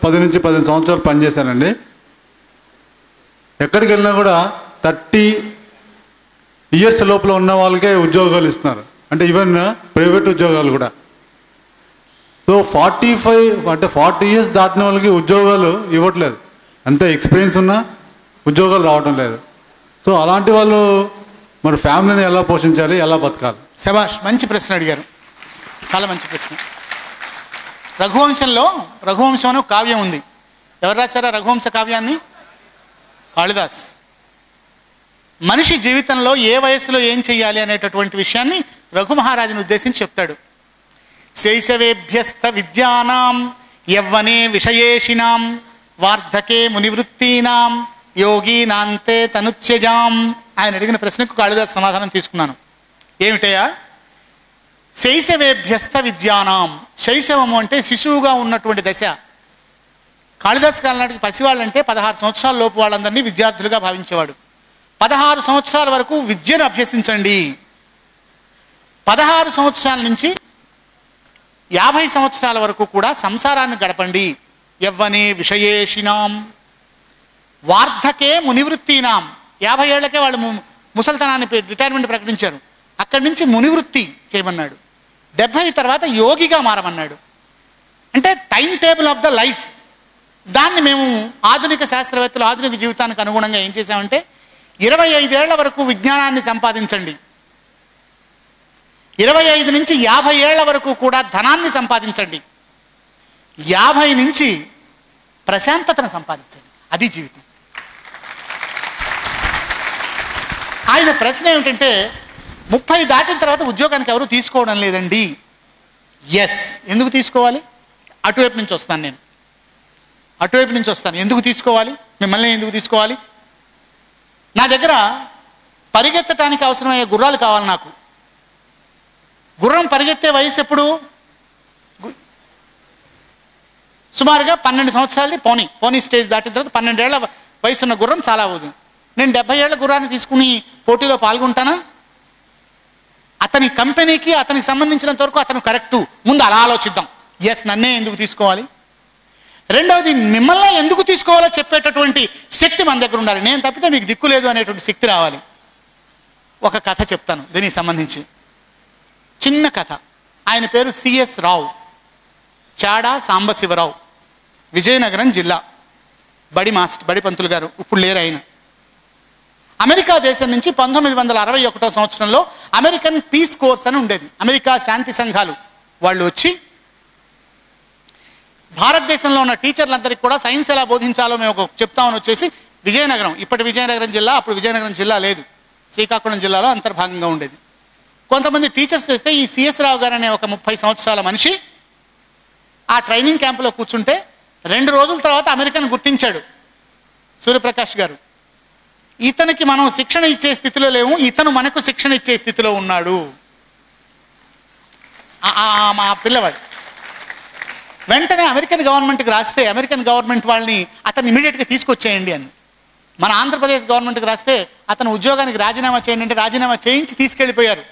10 నుంచి 15 సంవత్సరాలు పనిచేశానండి. ఎక్కడికి వెళ్ళినా కూడా 30 ఇయర్స్ లోపల ఉన్న వాళ్ళకే ఉద్యోగాలు ఇస్తున్నారు, అంటే ఈవెన్ ప్రైవేట్ ఉద్యోగాలు కూడా. సో 40 ఇయర్స్ దాటిన వాళ్ళకి ఉద్యోగాలు ఇవ్వట్లేదు, అంతే ఎక్స్పీరియన్స్ ఉన్నా ఉద్యోగాలు రావడం లేదు. సో అలాంటి వాళ్ళు మరి ఫ్యామిలీని ఎలా పోషించాలి, ఎలా బతకాలి? శభాష్, మంచి ప్రశ్న అడిగారు, చాలా మంచి ప్రశ్న. రఘువంశం అనే కావ్యం ఉంది. ఎవరు రాశారా రఘువంశ కావ్యాన్ని? కాళిదాస్. మనిషి జీవితంలో ఏ వయసులో ఏం చెయ్యాలి అనేటటువంటి విషయాన్ని రఘు మహారాజుని ఉద్దేశించి చెప్తాడు. శైశవేభ్యస్త విద్యానాం యవ్వనే విషయేషినాం వార్ధకే మునివృత్తీనాం యోగీనాంతే తనుత్యజాం. ఆయన అడిగిన ప్రశ్నకు కాళిదాస్ సమాధానం తీసుకున్నాను. ఏమిటయా? శైశవేభ్యస్త విద్యానాం. శైశవము అంటే శిశువుగా ఉన్నటువంటి దశ. కాళిదాస్ కాలం నాటికి పసివాళ్ళంటే 16 సంవత్సరాల లోపు వాళ్ళందరినీ విద్యార్థులుగా భావించేవాడు. 16 సంవత్సరాల వరకు విద్యను అభ్యసించండి. 16 సంవత్సరాల నుంచి 50 సంవత్సరాల వరకు కూడా సంసారాన్ని గడపండి. యవ్వనే విషయేషినాం వార్ధకే మునివృత్తీనాం. 50 ఏళ్లకే వాళ్ళు ముసల్తనాన్ని రిటైర్మెంట్ ప్రకటించారు. అక్కడి నుంచి మునివృత్తి చేయమన్నాడు. 70 తర్వాత యోగిగా మారమన్నాడు. అంటే time table of the life. దాన్ని మేము ఆధునిక శాస్త్రవేత్తలు ఆధునిక జీవితానికి అనుగుణంగా ఏం చేశామంటే 25 ఏళ్ల వరకు విజ్ఞానాన్ని సంపాదించండి, 25 నుంచి 50 ఏళ్ల వరకు కూడా ధనాన్ని సంపాదించండి, 50 నుంచి ప్రశాంతతను సంపాదించండి. అది జీవితం. ఆయన ప్రశ్న ఏమిటంటే 30 దాటిన తర్వాత ఉద్యోగానికి ఎవరు తీసుకోవడం లేదండి. ఎస్, ఎందుకు తీసుకోవాలి? అటువైపు నుంచి వస్తాను నేను, ఎందుకు తీసుకోవాలి? మిమ్మల్ని ఎందుకు తీసుకోవాలి? నా దగ్గర పరిగెత్తడానికి అవసరమయ్యే గుర్రాలు కావాలి. నాకు గుర్రం పరిగెత్తే వయసు ఎప్పుడు? సుమారుగా 12 సంవత్సరాలది పోనీ స్టేజ్ దాటిన తర్వాత 12 ఏళ్ల వయసున్న గుర్రం చాలా అవుతుంది. నేను 70 ఏళ్ల గుర్రాన్ని తీసుకుని పోటీలో పాల్గొంటానా? అతని కంపెనీకి అతనికి సంబంధించినంత వరకు అతను కరెక్టు, ముందు అలా ఆలోచిద్దాం. ఎస్, నన్నే ఎందుకు తీసుకోవాలి? రెండవది, మిమ్మల్ని ఎందుకు తీసుకోవాలో చెప్పేటటువంటి శక్తి మన దగ్గర ఉండాలి. నేను తప్పితే మీకు దిక్కు లేదు అనేటువంటి శక్తి రావాలి. ఒక కథ చెప్తాను దీనికి సంబంధించి, చిన్న కథ. ఆయన పేరు సిఎస్ రావు, చాడా సాంబశివరావు, విజయనగరం జిల్లా. బడి పంతులు గారు, ఇప్పుడు లేరు ఆయన. అమెరికా దేశం నుంచి 1961 సంవత్సరంలో అమెరికన్ పీస్ కోర్స్ అని ఉండేది. అమెరికా శాంతి సంఘాలు వాళ్ళు వచ్చి భారతదేశంలో ఉన్న టీచర్లందరికీ కూడా సైన్స్ ఎలా బోధించాలో మేము చెప్తామని వచ్చేసి విజయనగరం, ఇప్పటి విజయనగరం జిల్లా, అప్పుడు విజయనగరం జిల్లా లేదు, శ్రీకాకుళం జిల్లాలో అంతర్భాగంగా ఉండేది. కొంతమంది టీచర్స్ చేస్తే ఈ సిఎస్ రావు గారు అనే ఒక 30 సంవత్సరాల మనిషి ఆ ట్రైనింగ్ క్యాంపులో కూర్చుంటే 2 రోజుల తర్వాత అమెరికన్ గుర్తించాడు సూర్యప్రకాష్ గారు. ఇతనికి మనం శిక్షణ ఇచ్చే స్థితిలో లేవు, ఇతను మనకు శిక్షణ ఇచ్చే స్థితిలో ఉన్నాడు మా పిల్లవాడు. వెంటనే అమెరికన్ గవర్నమెంట్కి రాస్తే అమెరికన్ గవర్నమెంట్ వాళ్ళని అతను ఇమీడియట్గా తీసుకొచ్చేయండి అని. మన ఆంధ్రప్రదేశ్ గవర్నమెంట్కి రాస్తే అతను ఉద్యోగానికి రాజీనామా చేయండి అంటే రాజీనామా చేయించి తీసుకెళ్ళిపోయారు.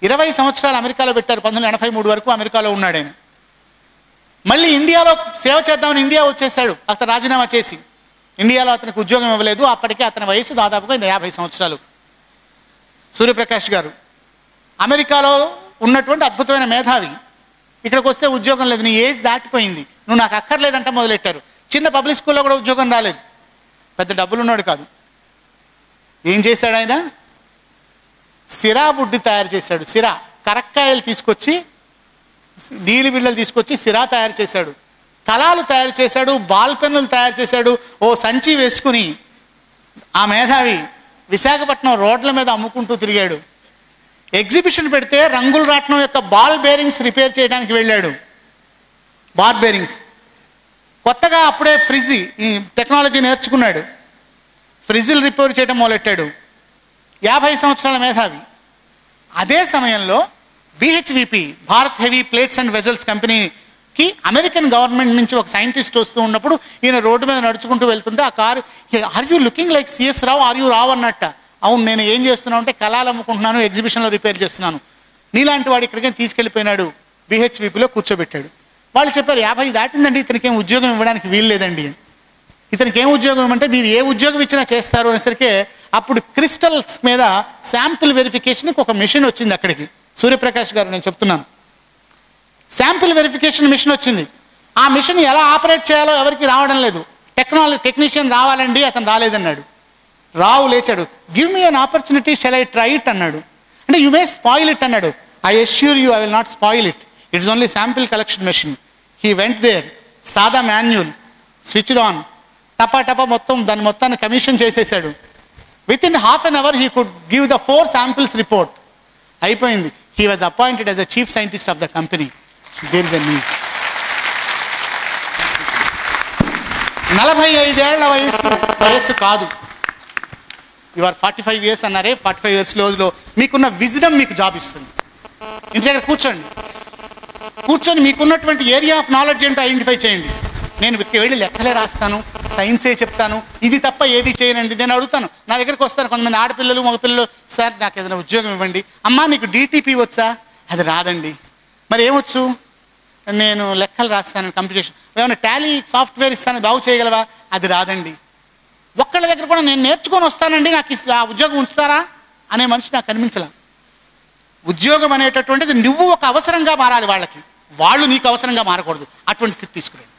20 సంవత్సరాలు అమెరికాలో పెట్టారు. 1983 వరకు అమెరికాలో ఉన్నాడు ఆయన. మళ్ళీ ఇండియాలో సేవ చేద్దామని ఇండియా వచ్చేసాడు అతను రాజీనామా చేసి. ఇండియాలో అతనికి ఉద్యోగం ఇవ్వలేదు. అప్పటికే అతని వయసు దాదాపుగా 50 సంవత్సరాలు. సూర్యప్రకాష్ గారు అమెరికాలో ఉన్నటువంటి అద్భుతమైన మేధావి. ఇక్కడికి వస్తే ఉద్యోగం లేదు, నీ ఏజ్ దాటిపోయింది, నువ్వు నాకు అక్కర్లేదంటే మొదలెట్టారు. చిన్న పబ్లిక్ స్కూల్లో కూడా ఉద్యోగం రాలేదు. పెద్ద డబ్బులు ఉన్నాడు కాదు. ఏం చేశాడు ఆయన? సిరా బుడ్డి తయారు చేశాడు. సిరా కరక్కాయలు తీసుకొచ్చి, నీలి బిళ్ళలు తీసుకొచ్చి సిరా తయారు చేశాడు. కళాలు తయారు చేశాడు, బాల్ పెన్నులు తయారు చేశాడు. ఓ సంచి వేసుకుని ఆ మేధావి విశాఖపట్నం రోడ్ల మీద అమ్ముకుంటూ తిరిగాడు. ఎగ్జిబిషన్ పెడితే రంగుల రాట్నం యొక్క బాల్ బేరింగ్స్ రిపేర్ చేయడానికి వెళ్ళాడు. బాల్ బేరింగ్స్ కొత్తగా అప్పుడే ఫ్రిడ్జ్ ఈ టెక్నాలజీ నేర్చుకున్నాడు. ఫ్రిడ్జ్లు రిపేర్ చేయడం మొదలెట్టాడు. 50 సంవత్సరాల మేధావి. అదే సమయంలో BHVP, Bharat heavy plates and vessels కంపెనీకి అమెరికన్ గవర్నమెంట్ నుంచి ఒక సైంటిస్ట్ వస్తూ ఉన్నప్పుడు ఈయన రోడ్డు మీద నడుచుకుంటూ వెళ్తుంటే ఆ car, are you looking like CS Rao, are you Rao అన్నట్ట. అవును, నేను ఏం చేస్తున్నావు అంటే కళాలు అమ్ముకుంటున్నాను, ఎగ్జిబిషన్లో రిపేర్ చేస్తున్నాను. నీలాంటి వాడు ఇక్కడికి తీసుకెళ్ళిపోయినాడు. బిహెచ్విపిలో కూర్చోబెట్టాడు. వాళ్ళు చెప్పారు 50 దాటిందండి, ఇతనికి ఏం ఉద్యోగం ఇవ్వడానికి వీలు లేదండి అని. ఇతనికి ఏం ఉద్యోగం ఇవ్వమంటే మీరు ఏ ఉద్యోగం ఇచ్చినా చేస్తారు అనేసరికి అప్పుడు క్రిస్టల్స్ మీద శాంపిల్ వెరిఫికేషన్కి ఒక మిషన్ వచ్చింది అక్కడికి. సూర్యప్రకాష్ గారు నేను చెప్తున్నాను, శాంపిల్ వెరిఫికేషన్ మిషన్ వచ్చింది. ఆ మిషన్ ఎలా ఆపరేట్ చేయాలో ఎవరికి రావడం లేదు. టెక్నీషియన్ రావాలండి, అతను రాలేదన్నాడు. రావు లేచాడు, give me an opportunity, shall I try it అన్నాడు. అంటే యు మే స్పాయిల్ ఇట్ అన్నాడు. I assure you I will not spoil it, it's only sample collection machine. He went there, సాదా మాన్యువల్, స్విచ్డ్ ఆన్, టపా టపా మొత్తం దాన్ని మొత్తాన్ని commission చేసేసాడు. Within half an hour he could give the 4 samples report. అయిపోయింది. He was appointed as a chief scientist of the company. There is a need. 45 ఏళ్ల వయస్సు కాదు. యు ఆర్ 45 years అన్నారే, 45 years రోజులో మీకున్న విజ్డమ్ మీకు job ఇస్తుంది. ఇంటి దగ్గర కూర్చొని మీకున్నటువంటి ఏరియా ఆఫ్ నాలెడ్జ్ ఏంటో ఐడెంటిఫై చేయండి. నేను వెళ్ళి లెక్కలే రాస్తాను, సైన్సే చెప్తాను, ఇది తప్ప ఏది చేయనండి. నేను అడుగుతాను, నా దగ్గరికి వస్తారు కొంతమంది ఆడపిల్లలు మగపిల్లలు, సార్ నాకు ఏదైనా ఉద్యోగం ఇవ్వండి. అమ్మా నీకు DTP వచ్చా? అది రాదండి. మరి ఏమొచ్చు? నేను లెక్కలు రాస్తాను, కంప్యూటేషన్. ఏమైనా టాలీ సాఫ్ట్వేర్ ఇస్తాను, బాగు చేయగలవా? అది రాదండి. ఒక్కళ్ళ దగ్గర కూడా నేను నేర్చుకొని వస్తానండి, నాకు ఆ ఉద్యోగం ఉంచుతారా అనే మనిషి నాకు కనిపించలే. ఉద్యోగం అనేటటువంటిది నువ్వు ఒక అవసరంగా మారాలి వాళ్ళకి, వాళ్ళు నీకు అవసరంగా మారకూడదు. అటువంటి స్థితి తీసుకురండి.